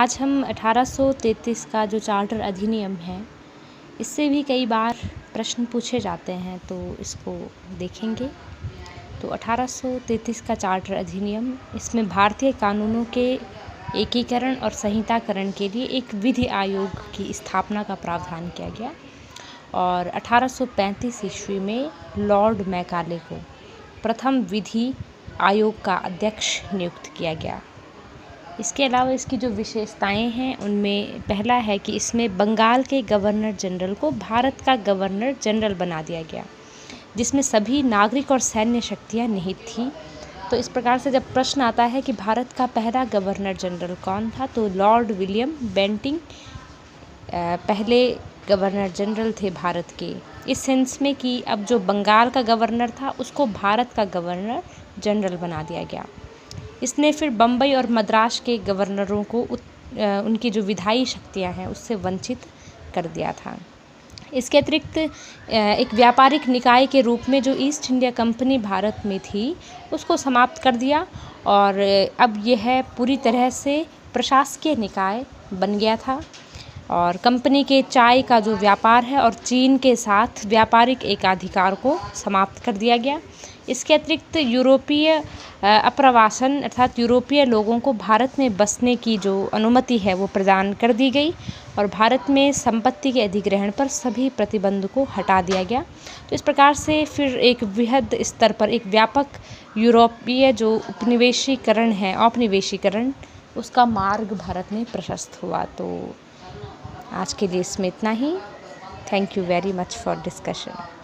आज हम 1833 का जो चार्टर अधिनियम है, इससे भी कई बार प्रश्न पूछे जाते हैं, तो इसको देखेंगे। तो 1833 का चार्टर अधिनियम, इसमें भारतीय कानूनों के एकीकरण और संहिताकरण के लिए एक विधि आयोग की स्थापना का प्रावधान किया गया और 1835 ईस्वी में लॉर्ड मैकाले को प्रथम विधि आयोग का अध्यक्ष नियुक्त किया गया। इसके अलावा इसकी जो विशेषताएं हैं, उनमें पहला है कि इसमें बंगाल के गवर्नर जनरल को भारत का गवर्नर जनरल बना दिया गया, जिसमें सभी नागरिक और सैन्य शक्तियां निहित थी। तो इस प्रकार से जब प्रश्न आता है कि भारत का पहला गवर्नर जनरल कौन था, तो लॉर्ड विलियम बेंटिंग पहले गवर्नर जनरल थे भारत के। इस सेंस में कि अब जो बंगाल का गवर्नर था, उसको भारत का गवर्नर जनरल बना दिया गया। इसने फिर बम्बई और मद्रास के गवर्नरों को उनकी जो विधायी शक्तियां हैं, उससे वंचित कर दिया था। इसके अतिरिक्त एक व्यापारिक निकाय के रूप में जो ईस्ट इंडिया कंपनी भारत में थी, उसको समाप्त कर दिया और अब यह पूरी तरह से प्रशासकीय निकाय बन गया था। और कंपनी के चाय का जो व्यापार है और चीन के साथ व्यापारिक एकाधिकार को समाप्त कर दिया गया। इसके अतिरिक्त यूरोपीय अप्रवासन अर्थात यूरोपीय लोगों को भारत में बसने की जो अनुमति है, वो प्रदान कर दी गई और भारत में संपत्ति के अधिग्रहण पर सभी प्रतिबंध को हटा दिया गया। तो इस प्रकार से फिर एक वृहद स्तर पर एक व्यापक यूरोपीय जो औपनिवेशीकरण उसका मार्ग भारत में प्रशस्त हुआ। तो आज के लिए इसमें इतना ही। Thank you very much for discussion.